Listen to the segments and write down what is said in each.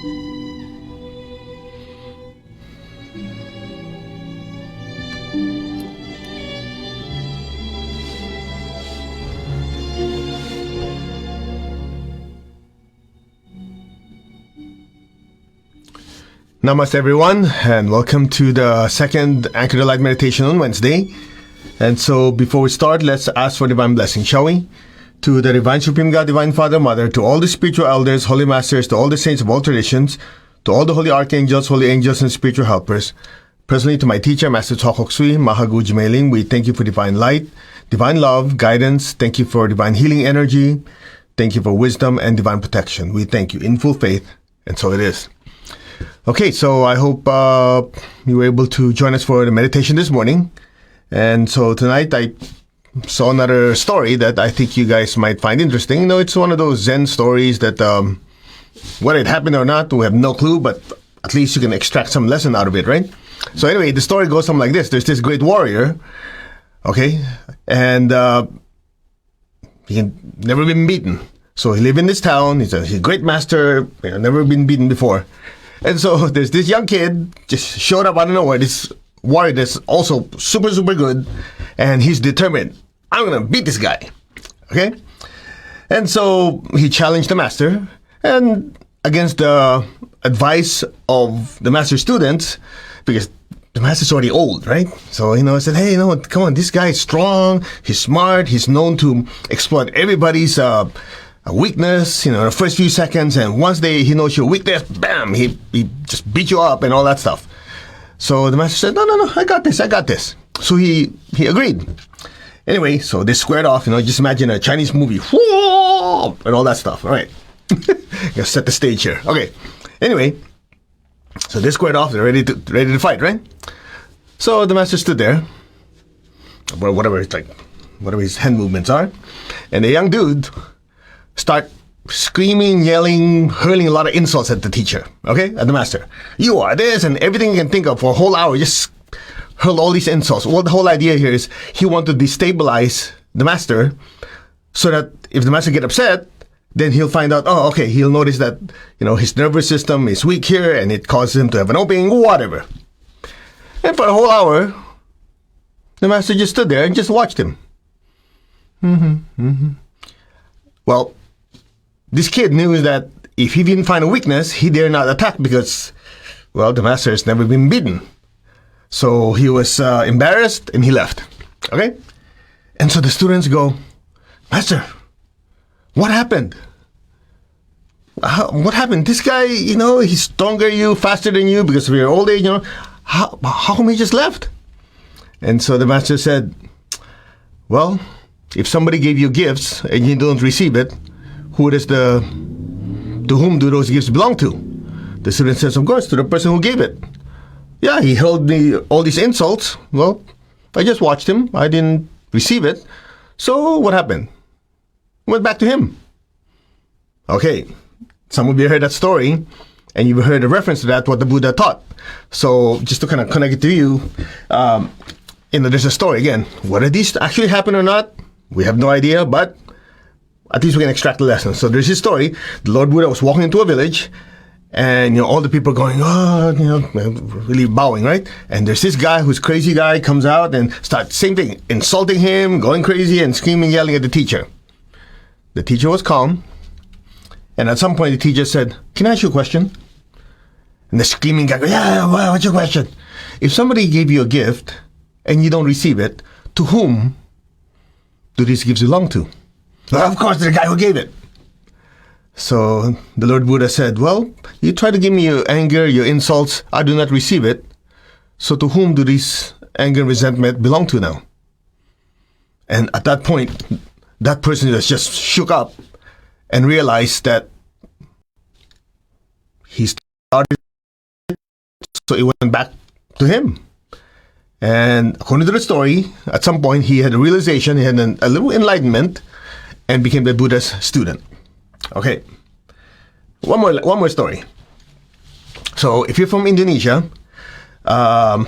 Namaste everyone, and welcome to the second Anchor to Light meditation on Wednesday. And so before we start, let's ask for divine blessing, shall we? To the Divine Supreme God, Divine Father, Mother, to all the spiritual elders, holy masters, to all the saints of all traditions, to all the holy archangels, holy angels, and spiritual helpers. Personally, to my teacher, Master Chokok Sui, Mahagu Jimeiling, we thank you for divine light, divine love, guidance. Thank you for divine healing energy. Thank you for wisdom and divine protection. We thank you in full faith, and so it is. Okay, so I hope you were able to join us for the meditation this morning. And so tonight I saw another story that I think you guys might find interesting. You know, it's one of those Zen stories that whether it happened or not, we have no clue, but at least you can extract some lesson out of it, right? So anyway, the story goes something like this. There's this great warrior, okay, and he had never been beaten. So he lived in this town. He's a great master, never been beaten before. And so there's this young kid just showed up out of nowhere, this warrior that's also super, super good, and he's determined, I'm going to beat this guy, okay? And so he challenged the master, and against the advice of the master's students, because the master's already old, right? So, he said, hey, come on, this guy is strong, he's smart, he's known to exploit everybody's a weakness, the first few seconds, and once he knows your weakness, bam, he just beat you up and all that stuff. So the master said, no, I got this. So he agreed. Anyway, so they squared off, just imagine a Chinese movie, whoa, and all that stuff. All right. Gotta set the stage here. Okay. Anyway, so they squared off, they're ready to fight, right? So the master stood there, whatever his hand movements are, and the young dude start screaming, yelling, hurling a lot of insults at the teacher, okay, at the master. You are this, and everything you can think of for a whole hour, just hurl all these insults. Well, the whole idea here is he wanted to destabilize the master so that if the master get upset, then he'll find out, he'll notice that, his nervous system is weak here, and it causes him to have an opening, whatever. And for a whole hour, the master just stood there and just watched him. Well, this kid knew that if he didn't find a weakness, he dare not attack because, the master has never been beaten. So he was embarrassed and he left. Okay? And so the students go, Master, what happened? What happened? This guy, he's stronger than you, faster than you because of your old age, How come he just left? And so the master said, well, if somebody gave you gifts and you don't receive it, to whom do those gifts belong to? The student says, of course, to the person who gave it. Yeah, he hurled me all these insults. Well, I just watched him. I didn't receive it. So what happened? Went back to him. Okay, some of you heard that story, and you've heard a reference to that, what the Buddha taught. So just to kind of connect it to you, there's a story again. Whether these actually happen or not, we have no idea, but at least we can extract the lesson. So there's this story. The Lord Buddha was walking into a village, and all the people going, really bowing, right? And there's this guy who's crazy guy comes out and starts same thing, insulting him, going crazy and screaming, yelling at the teacher. The teacher was calm, and at some point the teacher said, can I ask you a question? And the screaming guy goes, yeah, what's your question? If somebody gave you a gift and you don't receive it, to whom do these gifts belong to? Well, of course, the guy who gave it. So the Lord Buddha said, well, you try to give me your anger, your insults, I do not receive it. So to whom do these anger and resentment belong to now? And at that point, that person was just shook up and realized that he started, so it went back to him. And according to the story, at some point he had a realization, he had a little enlightenment, and became the Buddha's student. Okay, one more story. So if you're from Indonesia, I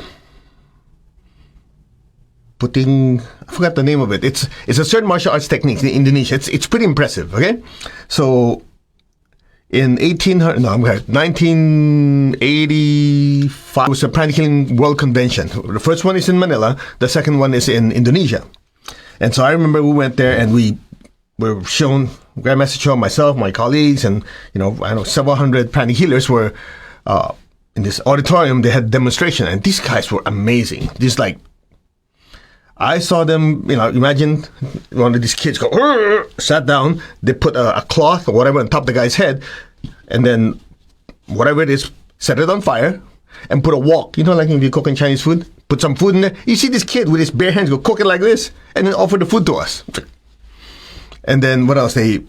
forgot the name of it. It's a certain martial arts technique in Indonesia. It's pretty impressive. Okay, so in 1985. It was a Pranic Healing World Convention. The first one is in Manila. The second one is in Indonesia. And so I remember we went there and we were shown, Grandmaster Cho, myself, my colleagues, and I know several hundred Pranic healers were in this auditorium. They had demonstration, and these guys were amazing. Just like, I saw them, imagine one of these kids go, sat down, they put a cloth or whatever on top of the guy's head, and then whatever it is, set it on fire, and put a wok. Like if you're cooking Chinese food, put some food in there. You see this kid with his bare hands go cook it like this, and then offer the food to us. And then what else? They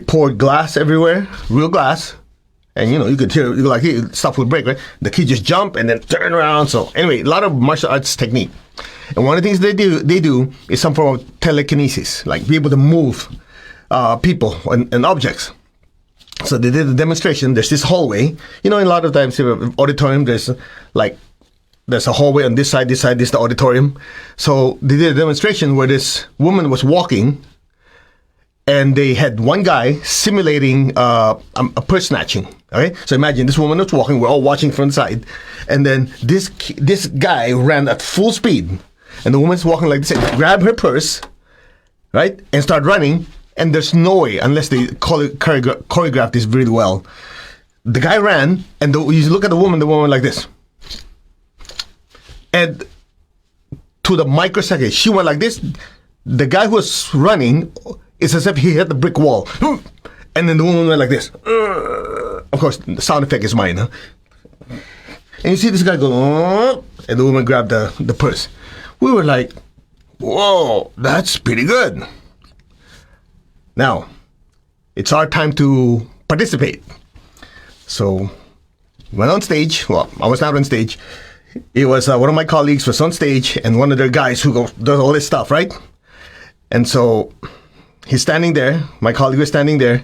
poured glass everywhere, real glass. And you could hear, stuff would break, right? The kid just jump and then turn around. So anyway, a lot of martial arts technique. And one of the things they do is some form of telekinesis, like be able to move people and objects. So they did a demonstration. There's this hallway. A lot of times in an auditorium, there's a hallway on this side, this is the auditorium. So they did a demonstration where this woman was walking, and they had one guy simulating a purse snatching. Okay, so imagine this woman was walking. We're all watching from the side, and then this guy ran at full speed, and the woman's walking like this, and grab her purse, right, and start running. And there's no way, unless they choreographed this really well. The guy ran, and you look at the woman like this, and to the microsecond, she went like this. The guy who was running, it's as if he hit the brick wall. And then the woman went like this. Of course, the sound effect is mine. Huh? And you see this guy go, and the woman grabbed the purse. We were like, whoa, that's pretty good. Now, it's our time to participate. So, went on stage. Well, I was not on stage. It was one of my colleagues was on stage, and one of their guys who does all this stuff, right? And so he's standing there. My colleague was standing there.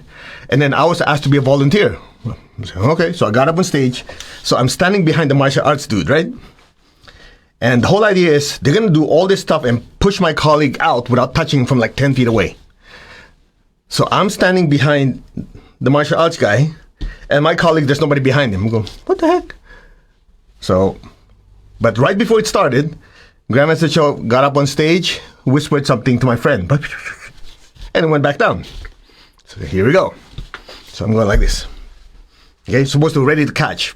And then I was asked to be a volunteer. I said, okay, so I got up on stage. So I'm standing behind the martial arts dude, right? And the whole idea is they're going to do all this stuff and push my colleague out without touching him from like 10 feet away. So I'm standing behind the martial arts guy, and my colleague, there's nobody behind him. I'm going, what the heck? So, but right before it started, Grandmaster Cho got up on stage, whispered something to my friend, and it went back down. So here we go. So I'm going like this. Okay, supposed to ready to catch.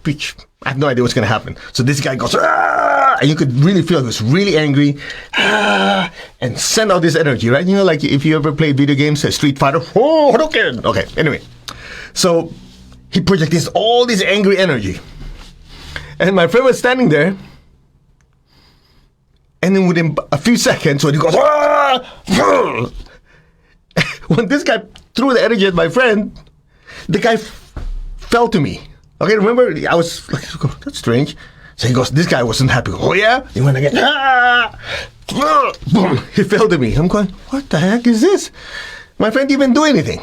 I have no idea what's going to happen. So this guy goes, ah! And you could really feel he was really angry, and send out this energy, right? Like if you ever play video games, Street Fighter, okay, anyway. So he projects all this angry energy. And my friend was standing there, and then within a few seconds, when he goes, ah! When this guy threw the energy at my friend, the guy fell to me. Okay, remember, I was like, that's strange. So he goes, this guy wasn't happy. Oh yeah? He went again, ah! Boom, he fell to me. I'm going, what the heck is this? My friend didn't even do anything.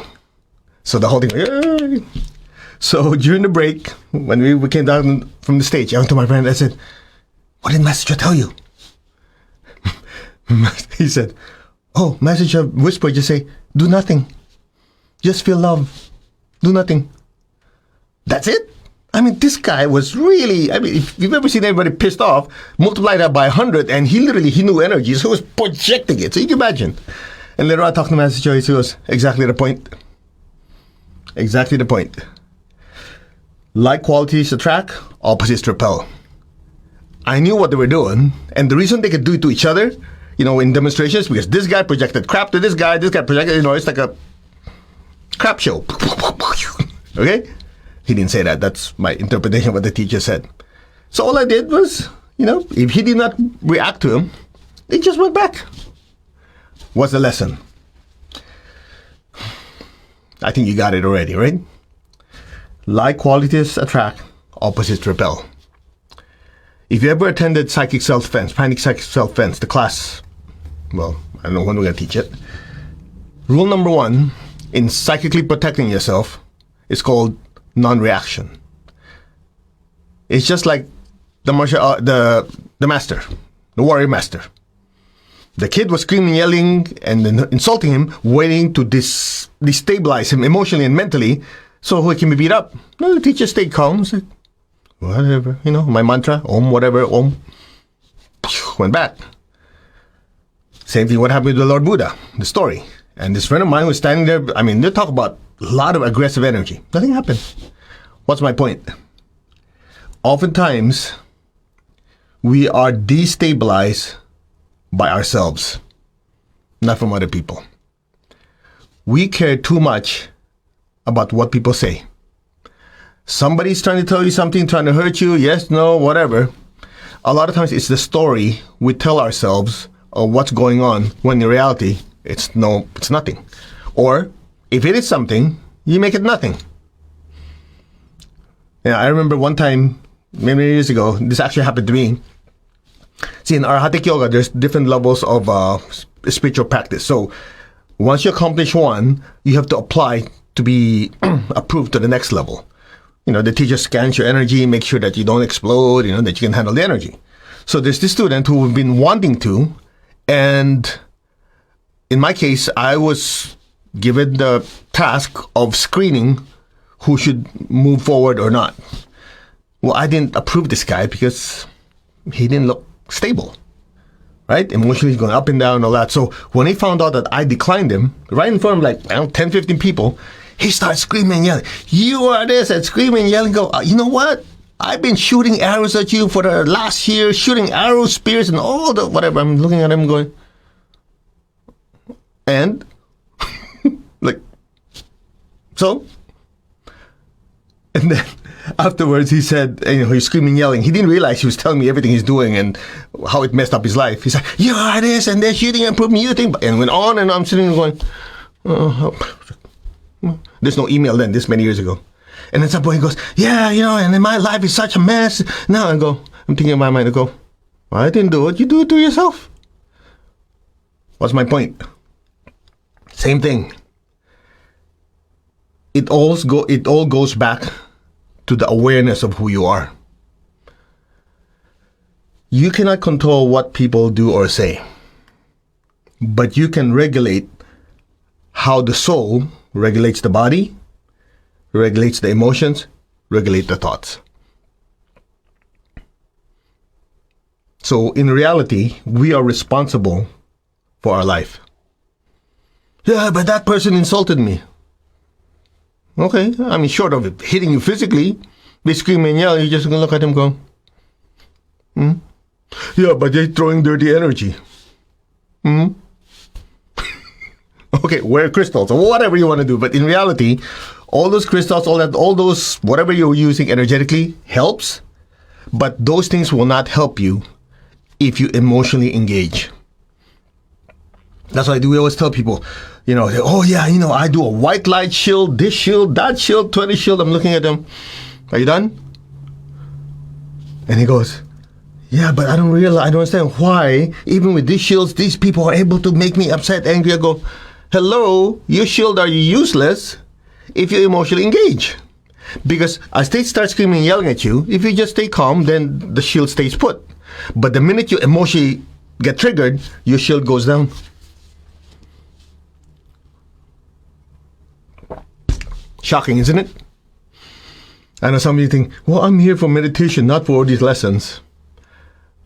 So the whole thing, ah! So during the break, when we came down from the stage, I went to my friend, I said, what did Master Cho tell you? He said, oh, Master Cho whispered, just say, do nothing. Just feel love. Do nothing. That's it? I mean, this guy was really, if you've ever seen anybody pissed off, multiply that by 100, and he knew energy, so he was projecting it. So you can imagine. And later on, I talked to Master Cho, he goes, exactly the point. Exactly the point. Like qualities attract, opposites repel. I knew what they were doing, and the reason they could do it to each other, in demonstrations, because this guy projected crap to this guy projected, it's like a crap show. Okay? He didn't say that. That's my interpretation of what the teacher said. So all I did was, if he did not react to him, it just went back. What's the lesson? I think you got it already, right? Like qualities attract, opposites repel. If you ever attended Psychic Self-Defense, Pranic Psychic Self-Defense, the class, well, I don't know when we're going to teach it. Rule number 1 in psychically protecting yourself is called non-reaction. It's just like the master, the warrior master. The kid was screaming, yelling, and then insulting him, waiting to destabilize him emotionally and mentally So he can be beat up. No, the teacher stayed calm. Said, whatever, my mantra, Om, whatever, Om. Went back. Same thing what happened with the Lord Buddha, the story. And this friend of mine was standing there. I mean, they talk about a lot of aggressive energy. Nothing happened. What's my point? Oftentimes, we are destabilized by ourselves, not from other people. We care too much about what people say. Somebody's trying to tell you something, trying to hurt you, yes, no, whatever. A lot of times it's the story we tell ourselves of what's going on, when in reality, it's nothing. Or, if it is something, you make it nothing. Yeah, I remember one time, many years ago, this actually happened to me. See, in Arhatic Yoga, there's different levels of spiritual practice. So, once you accomplish one, you have to apply to be approved to the next level. The teacher scans your energy, make sure that you don't explode, that you can handle the energy. So, there's this student who have been wanting to, and in my case, I was given the task of screening who should move forward or not. Well, I didn't approve this guy because he didn't look stable, right? Emotionally, he's going up and down and all that. So when he found out that I declined him, right in front of 10, 15 people, he started screaming and yelling, "You are this," and screaming and yelling, go, "You know what? I've been shooting arrows at you for the last year, shooting arrows, spears, and all the whatever." I'm looking at him going, and so? And then afterwards he said, he's screaming, yelling. He didn't realize he was telling me everything he's doing and how it messed up his life. He's like, "You are this, and they're shooting and proving you think," and went on, and I'm sitting there going, there's no email then, this many years ago. And then some boy goes, "Yeah, and then my life is such a mess." Now I'm thinking in my mind, well, I didn't do it. You do it to yourself. What's my point? Same thing. It all goes back to the awareness of who you are. You cannot control what people do or say, but you can regulate how the soul regulates the body, regulates the emotions, regulate the thoughts. So in reality, we are responsible for our life. Yeah, but that person insulted me. Okay, short of it hitting you physically, they scream and yell, you're just going to look at them and go, Yeah, but they're throwing dirty energy. Okay, wear crystals or whatever you want to do. But in reality, all those crystals, all those, whatever you're using energetically helps. But those things will not help you if you emotionally engage. That's why we always tell people, I do a white light shield, this shield, that shield, 20 shield. I'm looking at them. Are you done? And he goes, yeah, but I don't understand why, even with these shields, these people are able to make me upset, angry. I go, hello, your shield are useless if you emotionally engage. Because as they start screaming and yelling at you, if you just stay calm, then the shield stays put. But the minute you emotionally get triggered, your shield goes down. Shocking, isn't it? I know some of you think, well, I'm here for meditation, not for all these lessons.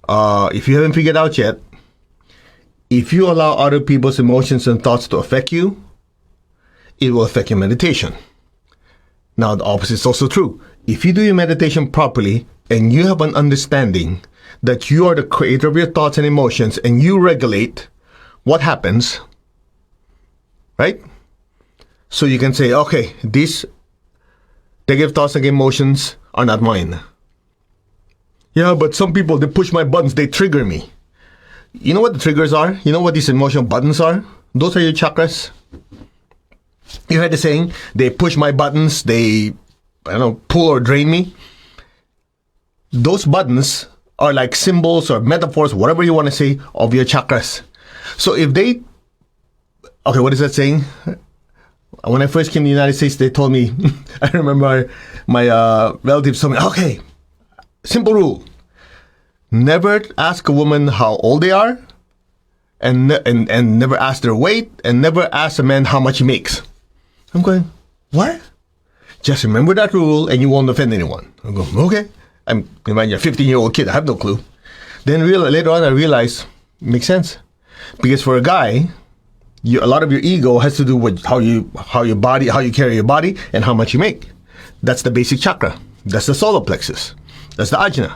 If you haven't figured out yet, if you allow other people's emotions and thoughts to affect you, it will affect your meditation. Now, the opposite is also true. If you do your meditation properly and you have an understanding that you are the creator of your thoughts and emotions and you regulate what happens, right? So you can say, okay, these negative thoughts and emotions are not mine. Yeah, but some people, they push my buttons, they trigger me. You know what the triggers are? You know what these emotional buttons are? Those are your chakras. You heard the saying, they push my buttons, they, pull or drain me. Those buttons are like symbols or metaphors, whatever you want to say, of your chakras. So if they, okay, what is that saying? When I first came to the United States, they told me, I remember my relatives told me, okay, simple rule. Never ask a woman how old they are, and never ask their weight, and never ask a man how much he makes. I'm going, what? Just remember that rule and you won't offend anyone. I go, okay. I'm you're a 15-year-old kid. I have no clue. Then later on, I realized, makes sense. Because for a guy, a lot of your ego has to do with how you carry your body and how much you make. That's the basic chakra. That's the solar plexus. That's the ajna.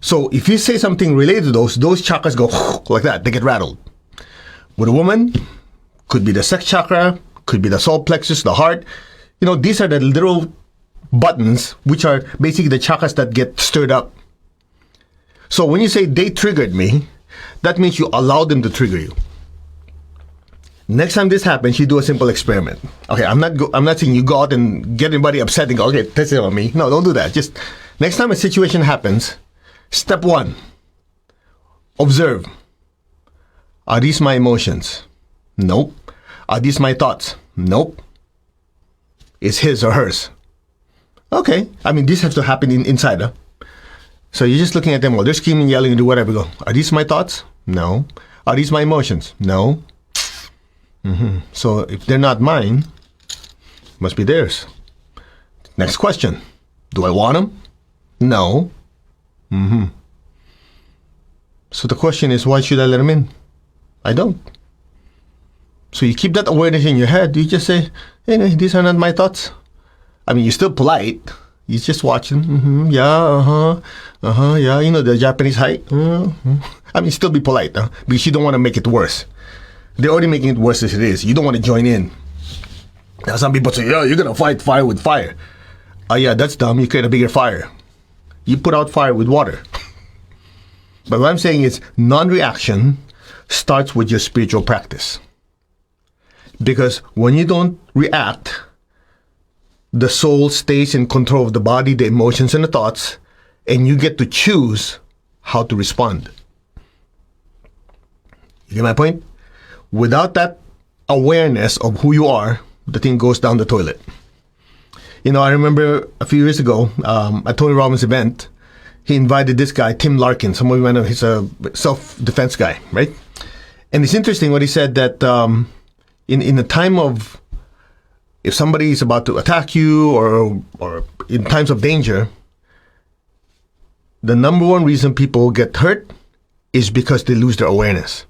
So if you say something related to those chakras go like that. They get rattled. With a woman, could be the sex chakra, could be the solar plexus, the heart. These are the little buttons, which are basically the chakras that get stirred up. So when you say they triggered me, that means you allow them to trigger you. Next time this happens, you do a simple experiment. Okay, I'm not saying you go out and get anybody upset and go, okay, test it on me. No, don't do that. Just next time a situation happens, step 1, observe. Are these my emotions? Nope. Are these my thoughts? Nope. Is his or hers? Okay. This has to happen inside. Huh? So you're just looking at them while they're screaming, yelling, and do whatever. Go, are these my thoughts? No. Are these my emotions? No. So if they're not mine, must be theirs. Next question. Do I want them? No. So the question is, why should I let them in? I don't. So you keep that awareness in your head. You just say, hey, these are not my thoughts. You're still polite. You're just watching. Yeah, yeah. The Japanese height. Still be polite, because you don't want to make it worse. They're already making it worse as it is. You don't want to join in. Now some people say, you're going to fight fire with fire. Yeah, that's dumb. You create a bigger fire. You put out fire with water. But what I'm saying is, non-reaction starts with your spiritual practice. Because when you don't react, the soul stays in control of the body, the emotions, and the thoughts, and you get to choose how to respond. You get my point? Without that awareness of who you are, the thing goes down the toilet. I remember a few years ago, at Tony Robbins' event, he invited this guy, Tim Larkin. Some of you might know, he's a self-defense guy, right? And it's interesting what he said, that in the time of, if somebody is about to attack you or in times of danger, the number one reason people get hurt is because they lose their awareness.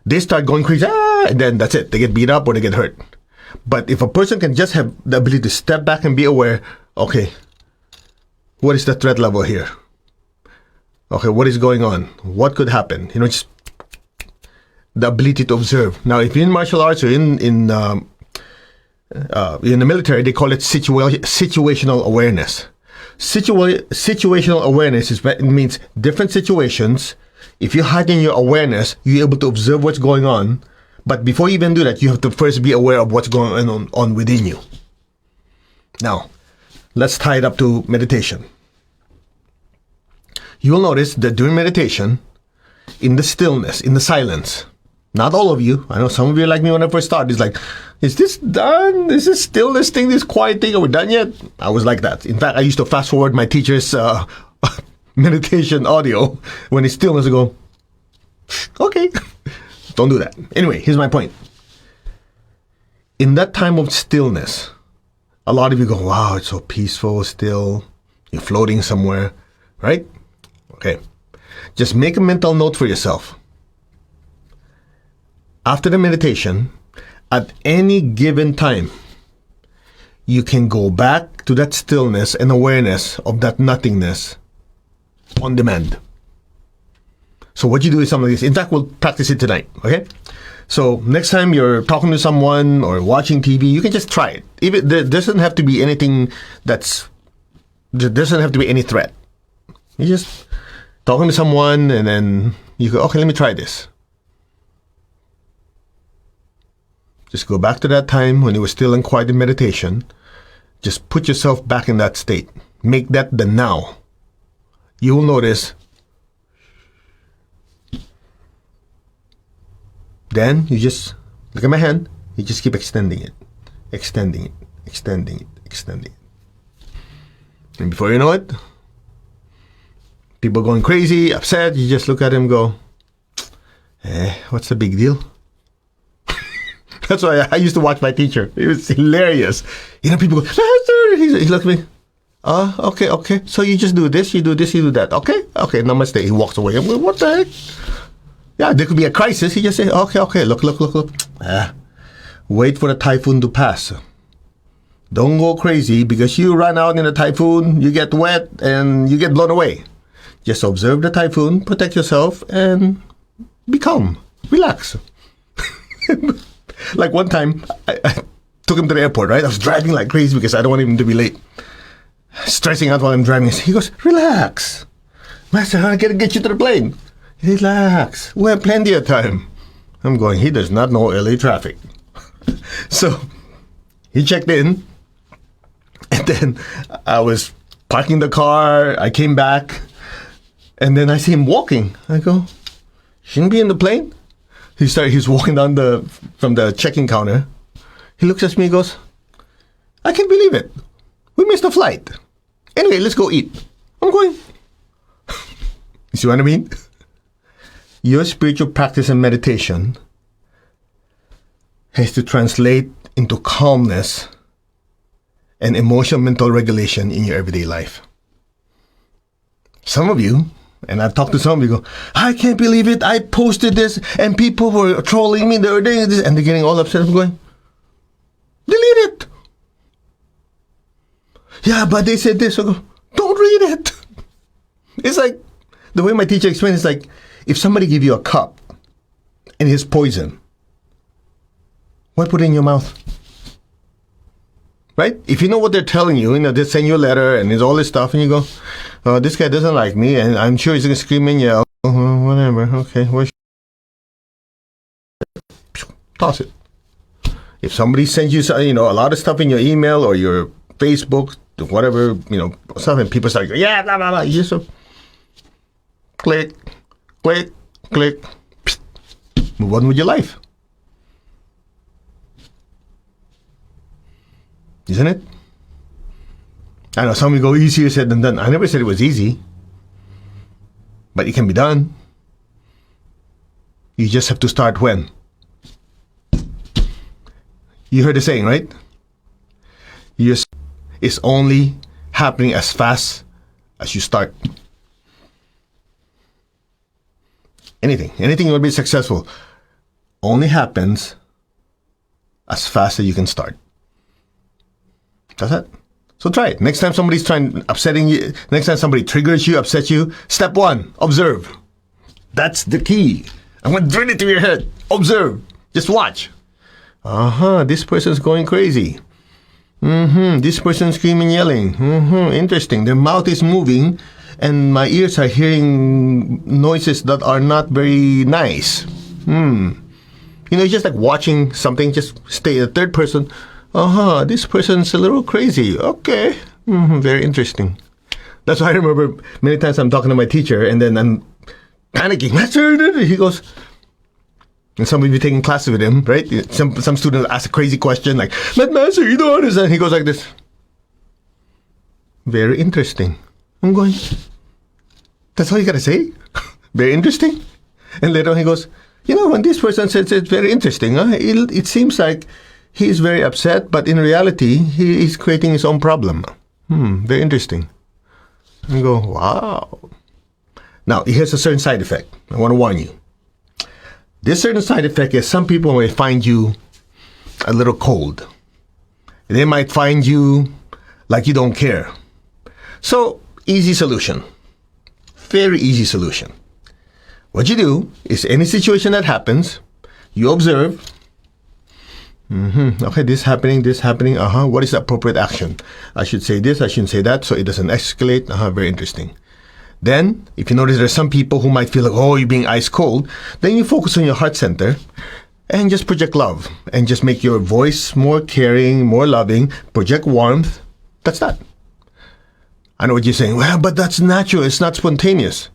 They start going crazy, and then that's it. They get beat up or they get hurt. But if a person can just have the ability to step back and be aware, okay, what is the threat level here? Okay, what is going on? What could happen? Just the ability to observe. Now, if you're in martial arts or in the military, they call it situational awareness. Situational awareness means different situations. If you heighten your awareness, you're able to observe what's going on. But before you even do that, you have to first be aware of what's going on within you. Now, let's tie it up to meditation. You'll notice that during meditation, in the stillness, in the silence, not all of you, I know some of you like me when I first started, it's like, is this done? Is this stillness thing, this quiet thing, are we done yet? I was like that. In fact, I used to fast forward my teacher's meditation audio when it's stillness. I go, okay, don't do that. Anyway, here's my point. In that time of stillness, a lot of you go, wow, it's so peaceful, still. You're floating somewhere, right? Okay. Just make a mental note for yourself. After the meditation, at any given time, you can go back to that stillness and awareness of that nothingness on demand. So what you do is something like this. In fact, we'll practice it tonight, okay? So next time you're talking to someone or watching TV, you can just try it. Even there doesn't have to be anything there doesn't have to be any threat. You just talking to someone and then you go, okay, let me try this. Just go back to that time when you were still in quiet in meditation. Just put yourself back in that state. Make that the now. You will notice. Then you just look at my hand. You just keep extending it, extending it, extending it, extending it. And before you know it, people going crazy, upset. You just look at them and go, what's the big deal? That's why I used to watch my teacher. It was hilarious. People go, Master, He looked at me. Okay. So you just do this, you do this, you do that. Okay, namaste. He walks away. I'm like, what the heck? Yeah, there could be a crisis. He just say, okay, look. Wait for the typhoon to pass. Don't go crazy because you run out in a typhoon, you get wet, and you get blown away. Just observe the typhoon, protect yourself, and be calm. Relax. Like one time, I took him to the airport, right? I was driving like crazy because I don't want him to be late. Stressing out while I'm driving. He goes, relax. Master, I gotta get you to the plane. Relax. We have plenty of time. I'm going, he does not know LA traffic. So he checked in, and then I was parking the car. I came back, and then I see him walking. I go, shouldn't be in the plane. He's walking down from the check-in counter. He looks at me and goes, I can't believe it. We missed the flight. Anyway, let's go eat. I'm going. You see what I mean? Your spiritual practice and meditation has to translate into calmness and emotional mental regulation in your everyday life. Some of you, and I've talked to some of you, go, I can't believe it. I posted this and people were trolling me. They were doing this and they're getting all upset. I'm going, delete it. Yeah, but they said this. I go, don't read it. It's like, the way my teacher explained, it's like, if somebody give you a cup and it's poison, why put it in your mouth? Right? If you know what they're telling you, they send you a letter and there's all this stuff and you go, oh, this guy doesn't like me and I'm sure he's going to scream and yell. Oh, whatever. Okay. Toss it. If somebody sends you, a lot of stuff in your email or your Facebook, whatever, stuff, and people start going, yeah, blah, blah, blah. You just click, move on with your life. Isn't it? I know some of you go, easier said than done. I never said it was easy, but it can be done. You just have to start when? You heard the saying, right? It's only happening as fast as you start. Anything you want to be successful only happens as fast as you can start. That's it. So try it. Next time somebody's upsetting you, next time somebody triggers you, upsets you, step one, observe. That's the key. I'm going to drill it to your head. Observe. Just watch. This person's going crazy. This person's screaming, yelling. Interesting. Their mouth is moving and my ears are hearing noises that are not very nice. It's just like watching something, just stay a third person. This person's a little crazy. Okay. Very interesting. That's why I remember many times I'm talking to my teacher and then I'm panicking. Master, he goes, and some of you taking classes with him, right? Some student ask a crazy question like, but master, you don't understand. He goes like this. Very interesting. I'm going, that's all you gotta say? Very interesting? And later on he goes, when this person says it's very interesting, it seems like he's very upset, but in reality, he is creating his own problem. Very interesting. And go, wow. Now, here's a certain side effect. I want to warn you. This certain side effect is some people may find you a little cold. They might find you like you don't care. So, easy solution. Very easy solution. What you do is any situation that happens, you observe. Okay, this happening. What is the appropriate action? I should say this, I shouldn't say that, so it doesn't escalate. Very interesting. Then, if you notice there's some people who might feel like, oh, you're being ice cold, then you focus on your heart center and just project love and just make your voice more caring, more loving, project warmth. That's that. I know what you're saying. Well, but that's natural. It's not spontaneous.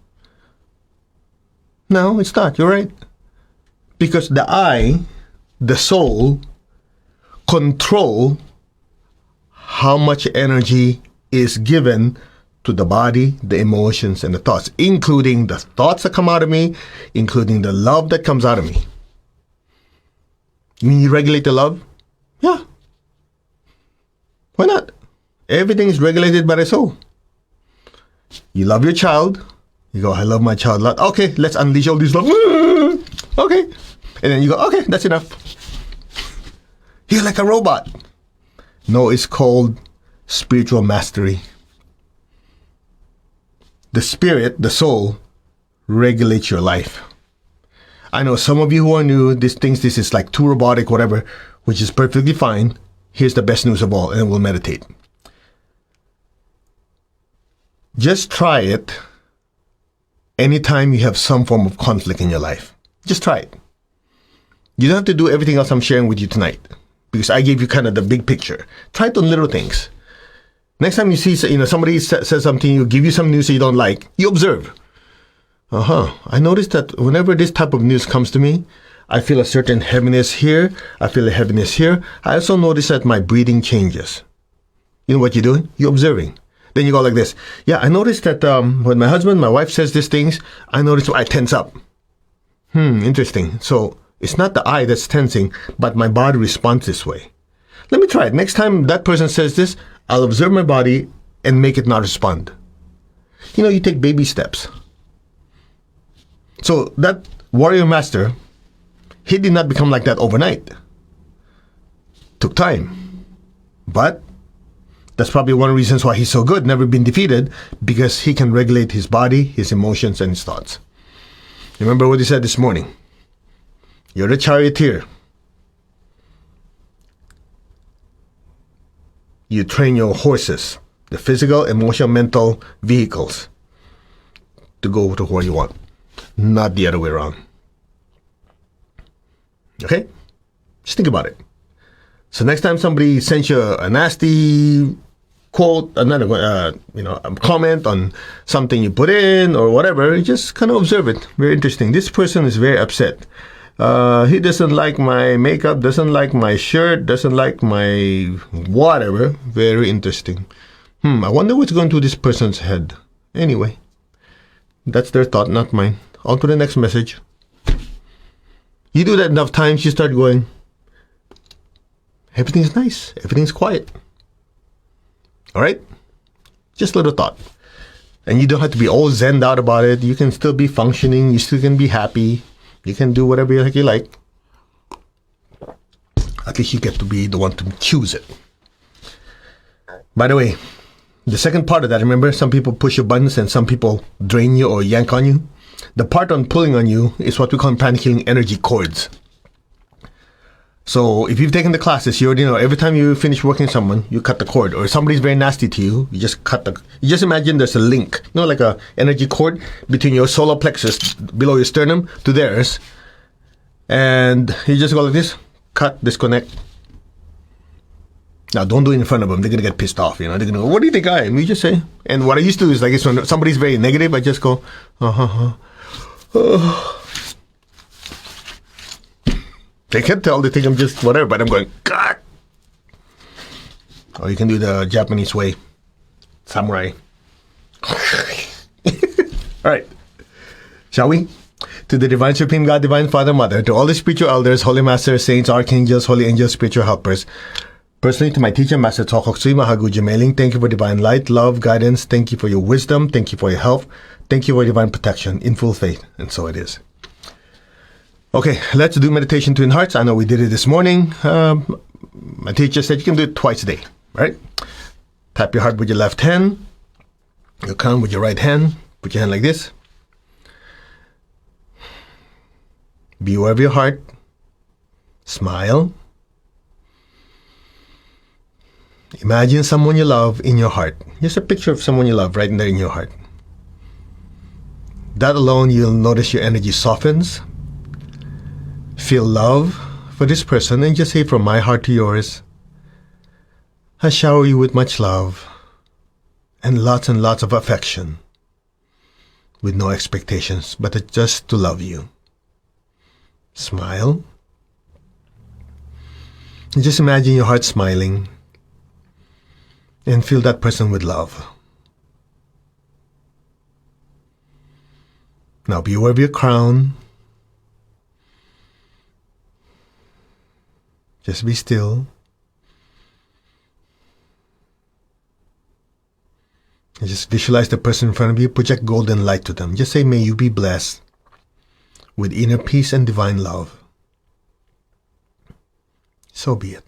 No, it's not. You're right. Because the I, the soul, control how much energy is given to the body, the emotions, and the thoughts, including the thoughts that come out of me, including the love that comes out of me. You mean you regulate the love? Yeah. Why not? Everything is regulated by the soul. You love your child. You go, I love my child a lot. Okay, let's unleash all this love. Okay. And then you go, okay, that's enough. You're like a robot. No, it's called spiritual mastery. The spirit, the soul, regulates your life. I know some of you who are new, this is like too robotic, whatever, which is perfectly fine. Here's the best news of all, and we'll meditate. Just try it anytime you have some form of conflict in your life. Just try it. You don't have to do everything else I'm sharing with you tonight, because I gave you kind of the big picture. Try it on little things. Next time you see, somebody says something, you give you some news that you don't like, you observe. I noticed that whenever this type of news comes to me, I feel a certain heaviness here. I feel a heaviness here. I also notice that my breathing changes. You know what you're doing? You're observing. Then you go like this. Yeah, I noticed that when my wife says these things, I notice I tense up. Interesting. So it's not the eye that's tensing, but my body responds this way. Let me try it. Next time that person says this, I'll observe my body and make it not respond. You take baby steps. So that warrior master, he did not become like that overnight. Took time. But that's probably one of the reasons why he's so good, never been defeated, because he can regulate his body, his emotions, and his thoughts. Remember what he said this morning. You're the charioteer. You train your horses, the physical, emotional, mental vehicles, to go to where you want, not the other way around. Okay? Just think about it. So next time somebody sends you a nasty quote, a comment on something you put in or whatever, you just kind of observe it. Very interesting. This person is very upset. He doesn't like my makeup, doesn't like my shirt, doesn't like my whatever. Very interesting. I wonder what's going through this person's head. Anyway, that's their thought, not mine. On to the next message. You do that enough times, you start going, everything's nice, everything's quiet. All right? Just a little thought. And you don't have to be all zenned out about it. You can still be functioning. You still can be happy. You can do whatever you like. At least you get to be the one to choose it. By the way, the second part of that, remember, some people push your buttons and some people drain you or yank on you. The part on pulling on you is what we call in pranic healing energy cords. So if you've taken the classes, you already know every time you finish working with someone, you cut the cord. Or if somebody's very nasty to you, you just imagine there's a link, like a energy cord between your solar plexus below your sternum to theirs. And you just go like this, cut, disconnect. Now don't do it in front of them. They're going to get pissed off, They're going to go, what do you think I am? You just say. And what I used to do is like this, when somebody's very negative, I just go, They can't tell, they think I'm just whatever, but I'm going, God. Or you can do the Japanese way. Samurai. All right. Shall we? To the Divine Supreme God, Divine Father, Mother, to all the spiritual elders, holy masters, saints, archangels, holy angels, spiritual helpers. Personally, to my teacher, Master Tokoksui Mahaguji Mailing, thank you for divine light, love, guidance. Thank you for your wisdom. Thank you for your help. Thank you for divine protection in full faith. And so it is. Okay, let's do meditation twin hearts. I know we did it this morning. My teacher said you can do it twice a day, right? Tap your heart with your left hand, your crown with your right hand. Put your hand like this. Be aware of your heart. Smile. Imagine someone you love in your heart. Just a picture of someone you love right in there in your heart. That alone, you'll notice your energy softens. Feel love for this person and just say, from my heart to yours, I shower you with much love and lots of affection with no expectations but just to love you. Smile. And just imagine your heart smiling and fill that person with love. Now be aware of your crown. Just be still. Just visualize the person in front of you. Project golden light to them. Just say, may you be blessed with inner peace and divine love. So be it.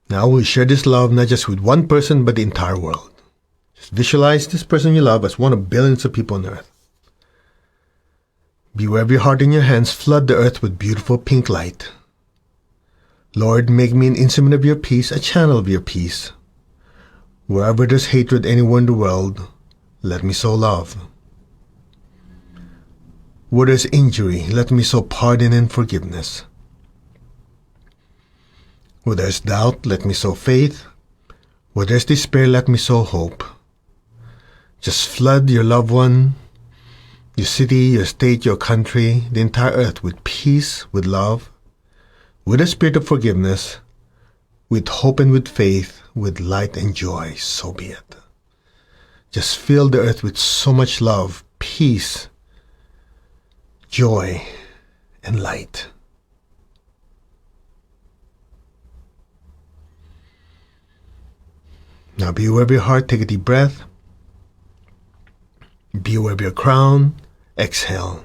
Now we'll share this love not just with one person, but the entire world. Just visualize this person you love as one of billions of people on earth. Beware of your heart in your hands. Flood the earth with beautiful pink light. Lord, make me an instrument of your peace, a channel of your peace. Wherever there's hatred anywhere in the world, let me sow love. Where there's injury, let me sow pardon and forgiveness. Where there's doubt, let me sow faith. Where there's despair, let me sow hope. Just flood your loved one, your city, your state, your country, the entire earth with peace, with love, with a spirit of forgiveness, with hope and with faith, with light and joy. So be it. Just fill the earth with so much love, peace, joy, and light. Now be aware of your heart. Take a deep breath. Be aware of your crown. Exhale.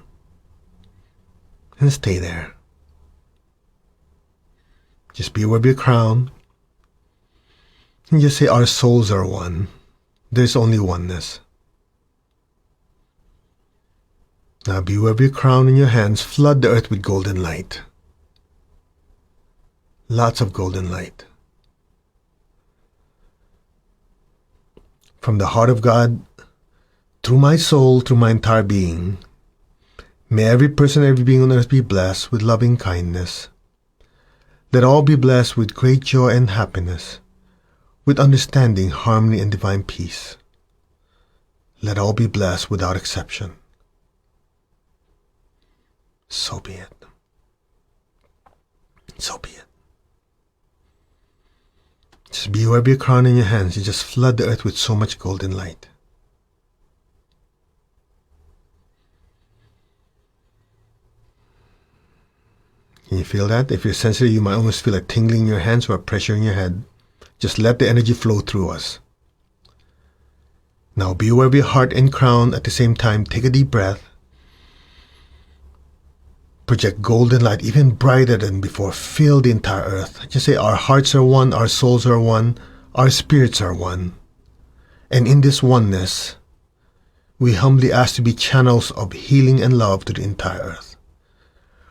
And stay there. Just be aware of your crown. And just say, our souls are one. There's only oneness. Now be aware of your crown in your hands. Flood the earth with golden light. Lots of golden light. From the heart of God, through my soul, through my entire being, may every person, every being on earth be blessed with loving kindness. Let all be blessed with great joy and happiness, with understanding, harmony, and divine peace. Let all be blessed without exception. So be it. So be it. Just be aware of your crown in your hands. You just flood the earth with so much golden light. Can you feel that? If you're sensitive, you might almost feel a tingling in your hands or a pressure in your head. Just let the energy flow through us. Now be aware of your heart and crown at the same time. Take a deep breath. Project golden light even brighter than before. Fill the entire earth. Just say, our hearts are one, our souls are one, our spirits are one. And in this oneness, we humbly ask to be channels of healing and love to the entire earth.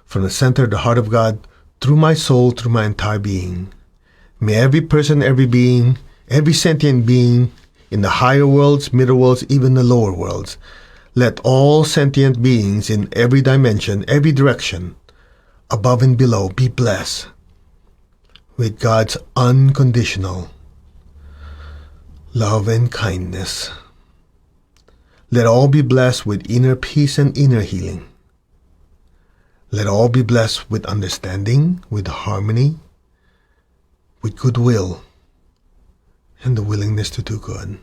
From the center of the heart of God, through my soul, through my entire being, may every person, every being, every sentient being in the higher worlds, middle worlds, even the lower worlds, let all sentient beings in every dimension, every direction, above and below, be blessed with God's unconditional love and kindness. Let all be blessed with inner peace and inner healing. Let all be blessed with understanding, with harmony, with goodwill, and the willingness to do good.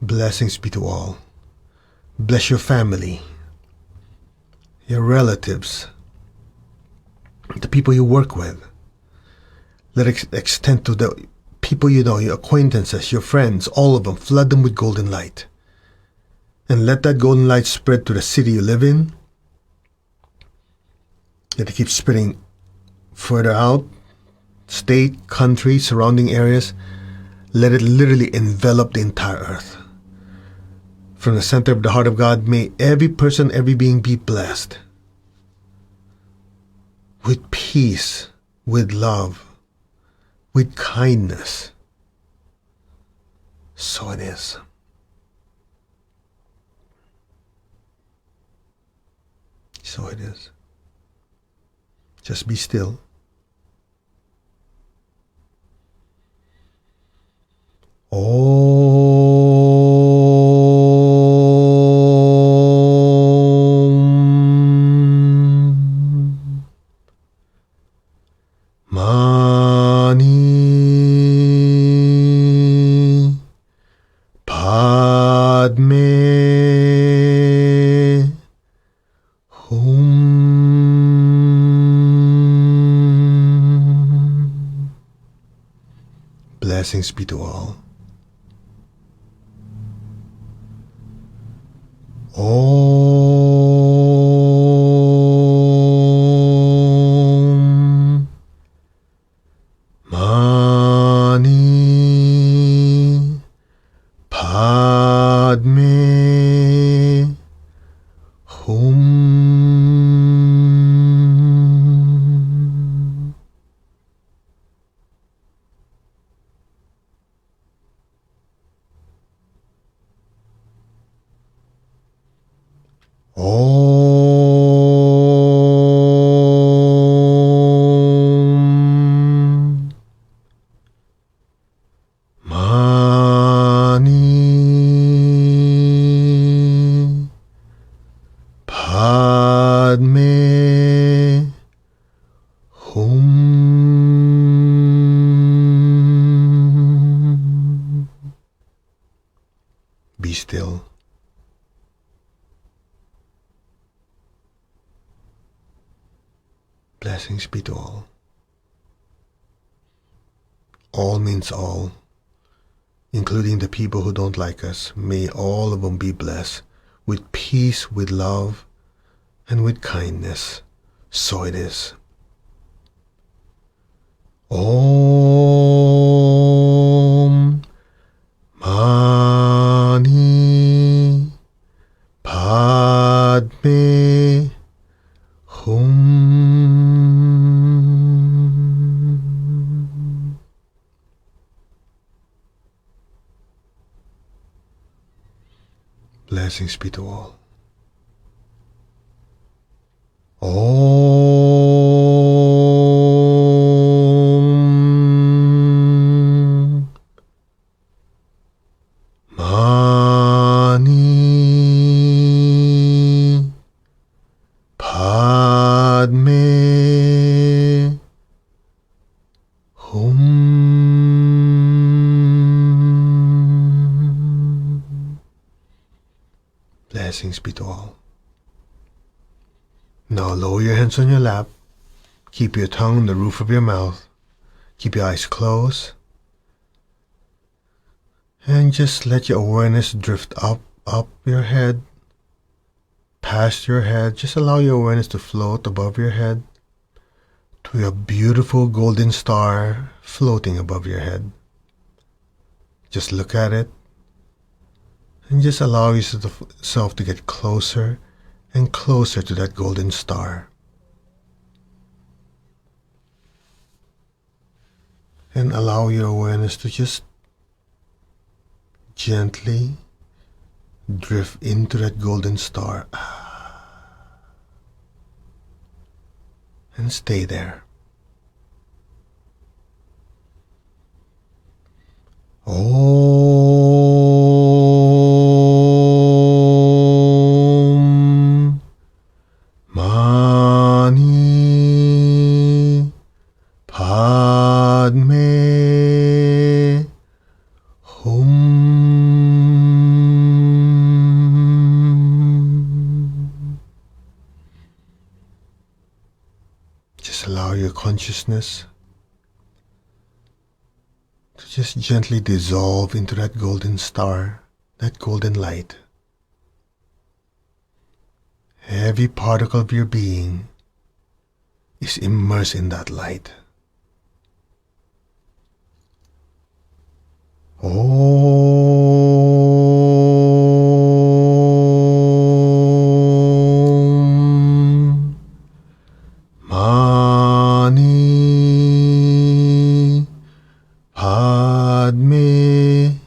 Blessings be to all. Bless your family, your relatives, the people you work with. Let it extend to the people you know, your acquaintances, your friends, all of them. Flood them with golden light. And let that golden light spread to the city you live in. Let it keep spreading further out, state, country, surrounding areas. Let it literally envelop the entire earth. From the center of the heart of God, may every person, every being be blessed with peace, with love, with kindness. So it is. So it is. Just be still. Mani Padme Hum. Blessings be to all. Om Mani Padme Hum. Om Mani Padme Hum. Be still. Blessings be to all. All means all, including the people who don't like us. May all of them be blessed with peace, with love, and with kindness. So it is. Om Mani Padme Hum. Blessings be to all. Om Mani Padme Hum. Blessings be to all. Now lower your hands on your lap. Keep your tongue on the roof of your mouth. Keep your eyes closed. And just let your awareness drift up your head, past your head. Just allow your awareness to float above your head to a beautiful golden star floating above your head. Just look at it and just allow yourself to get closer and closer to that golden star. And allow your awareness to just gently drift into that golden star and stay there. Om Mani Padme Hum. Just allow your consciousness to just gently dissolve into that golden star, that golden light. Every particle of your being is immersed in that light. Om Mani Padme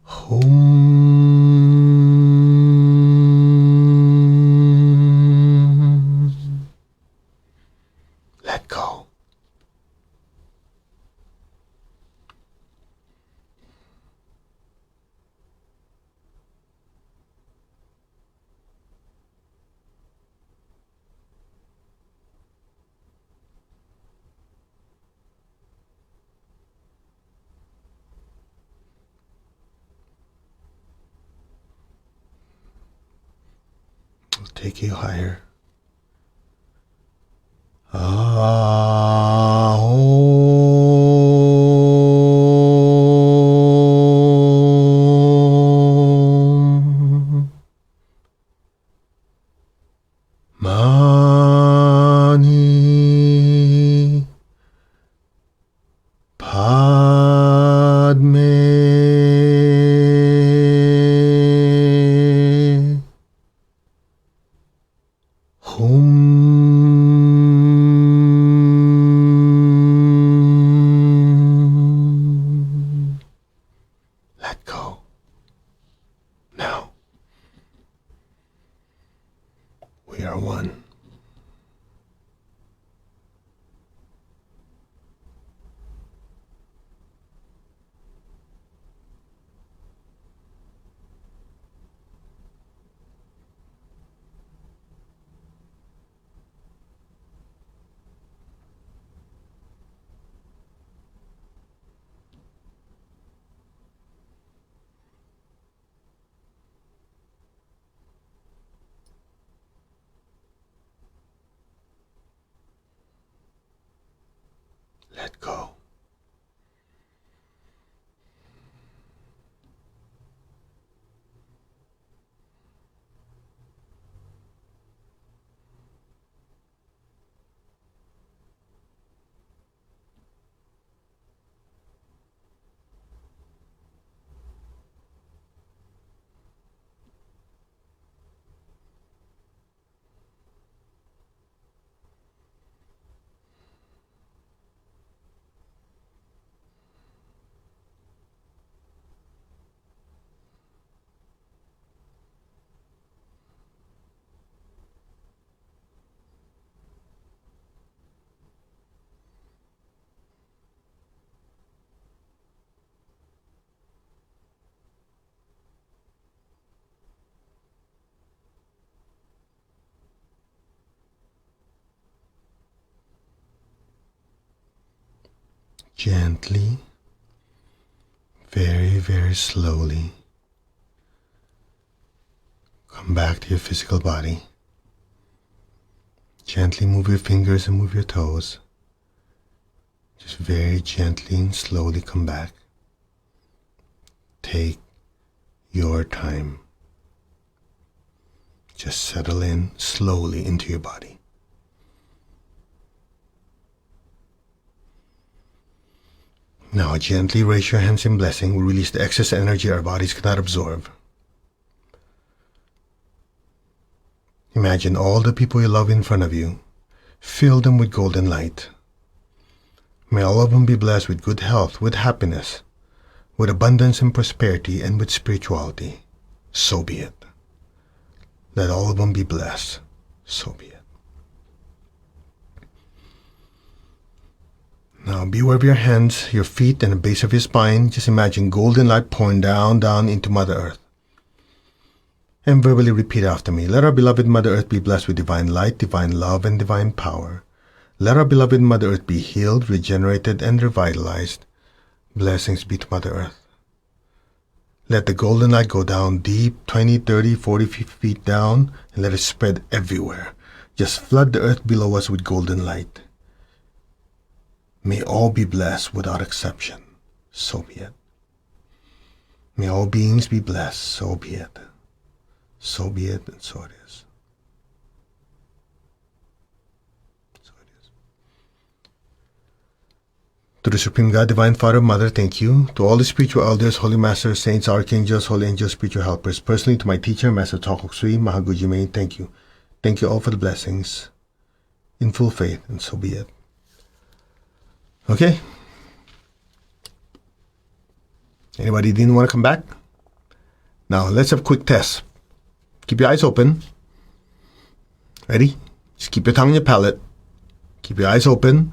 Hum. Let go. It'll take you higher. Ah, Gently, very, very slowly, come back to your physical body. Gently move your fingers and move your toes. Just very gently and slowly come back. Take your time. Just settle in slowly into your body. Now gently raise your hands in blessing. We release the excess energy our bodies cannot absorb. Imagine all the people you love in front of you. Fill them with golden light. May all of them be blessed with good health, with happiness, with abundance and prosperity, and with spirituality. So be it. Let all of them be blessed. So be it. Now be aware of your hands, your feet, and the base of your spine. Just imagine golden light pouring down into Mother Earth. And verbally repeat after me. Let our beloved Mother Earth be blessed with divine light, divine love, and divine power. Let our beloved Mother Earth be healed, regenerated, and revitalized. Blessings be to Mother Earth. Let the golden light go down deep, 20, 30, 40 feet down, and let it spread everywhere. Just flood the earth below us with golden light. May all be blessed without exception. So be it. May all beings be blessed. So be it. So be it, and so it is. So it is. To the Supreme God, Divine Father, Mother, thank you. To all the spiritual elders, holy masters, saints, archangels, holy angels, spiritual helpers. Personally, to my teacher, Master Tokok Sui, Mahaguji, thank you. Thank you all for the blessings. In full faith, and so be it. Okay. Anybody didn't want to come back? Now, let's have a quick test. Keep your eyes open. Ready? Just keep your tongue on your palate. Keep your eyes open.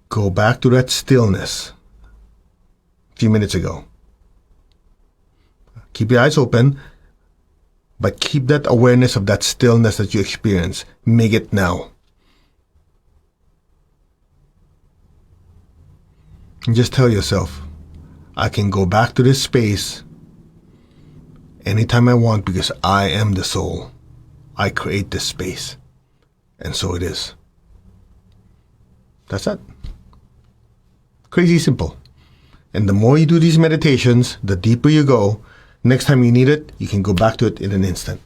Go back to that stillness a few minutes ago. Keep your eyes open, but keep that awareness of that stillness that you experience. Make it now. And just tell yourself, I can go back to this space anytime I want because I am the soul. I create this space. And so it is. That's it. Crazy simple. And the more you do these meditations, the deeper you go. Next time you need it, you can go back to it in an instant.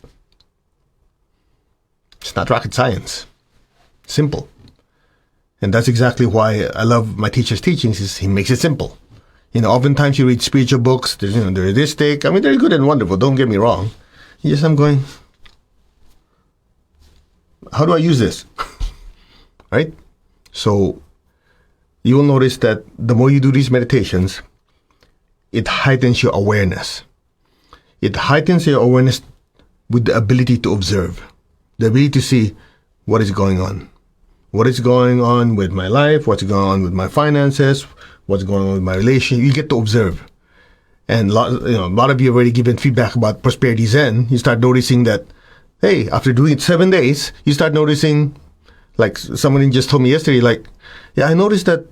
It's not rocket science. Simple. And that's exactly why I love my teacher's teachings, is he makes it simple. Oftentimes you read spiritual books, they're theistic. I mean, they're good and wonderful, don't get me wrong. Yes, I'm going, how do I use this? Right? So you will notice that the more you do these meditations, it heightens your awareness. It heightens your awareness with the ability to observe, the ability to see what is going on. What is going on with my life? What's going on with my finances? What's going on with my relationship? You get to observe. And a lot of you have already given feedback about Prosperity Zen. You start noticing that, hey, after doing it 7 days, you start noticing, like somebody just told me yesterday, like, yeah, I noticed that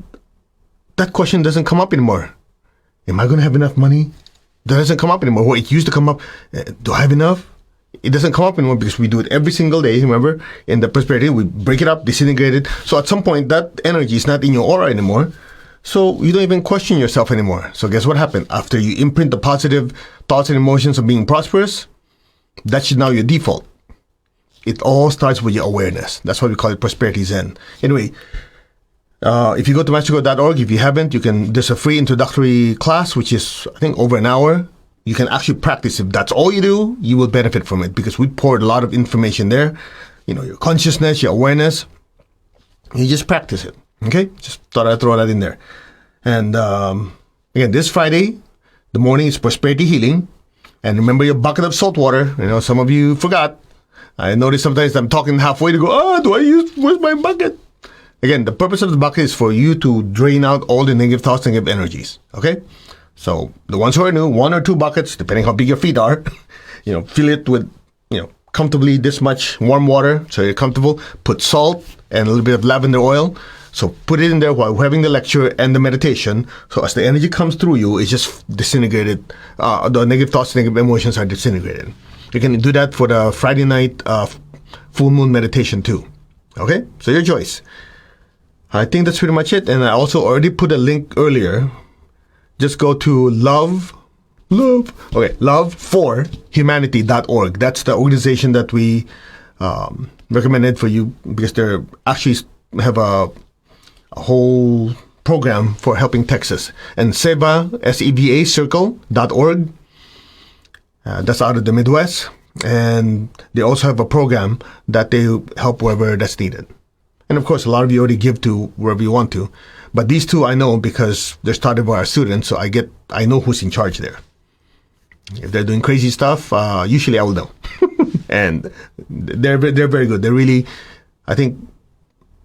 question doesn't come up anymore. Am I going to have enough money? That doesn't come up anymore. Well, it used to come up. Do I have enough? It doesn't come up anymore because we do it every single day. Remember, in the Prosperity, we break it up, disintegrate it. So at some point, that energy is not in your aura anymore. So you don't even question yourself anymore. So guess what happened? After you imprint the positive thoughts and emotions of being prosperous, that's now your default. It all starts with your awareness. That's why we call it Prosperity Zen. Anyway, if you go to mastercode.org, if you haven't, there's a free introductory class, which is, I think, over an hour. You can actually practice. If that's all you do, you will benefit from it because we poured a lot of information there. Your consciousness, your awareness. You just practice it. Okay? Just thought I'd throw that in there. And again, this Friday, the morning is Prosperity Healing. And remember your bucket of salt water. Some of you forgot. I notice sometimes I'm talking halfway to go, where's my bucket? Again, the purpose of the bucket is for you to drain out all the negative thoughts, negative energies. Okay? So the ones who are new, 1 or 2 buckets, depending how big your feet are, fill it with, comfortably this much warm water so you're comfortable. Put salt and a little bit of lavender oil. So put it in there while we're having the lecture and the meditation. So as the energy comes through you, it's just disintegrated. The negative thoughts, negative emotions are disintegrated. You can do that for the Friday night full moon meditation too. Okay? So your choice. I think that's pretty much it. And I also already put a link earlier. Just go to loveforhumanity.org. That's the organization that we recommended for you because they're actually have a whole program for helping Texas. And SEVA circle.org. That's out of the Midwest. And they also have a program that they help wherever that's needed. And of course, a lot of you already give to wherever you want to. But these two I know because they're started by our students, so I know who's in charge there. If they're doing crazy stuff, usually I will know. And they're very good. They're really, I think,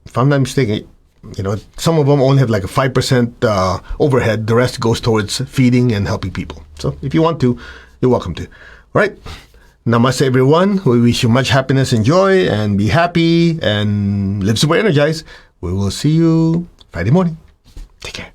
if I'm not mistaken, some of them only have like a 5% overhead. The rest goes towards feeding and helping people. So if you want to, you're welcome to. All right. Namaste, everyone. We wish you much happiness and joy, and be happy and live super energized. We will see you Friday morning. Take care.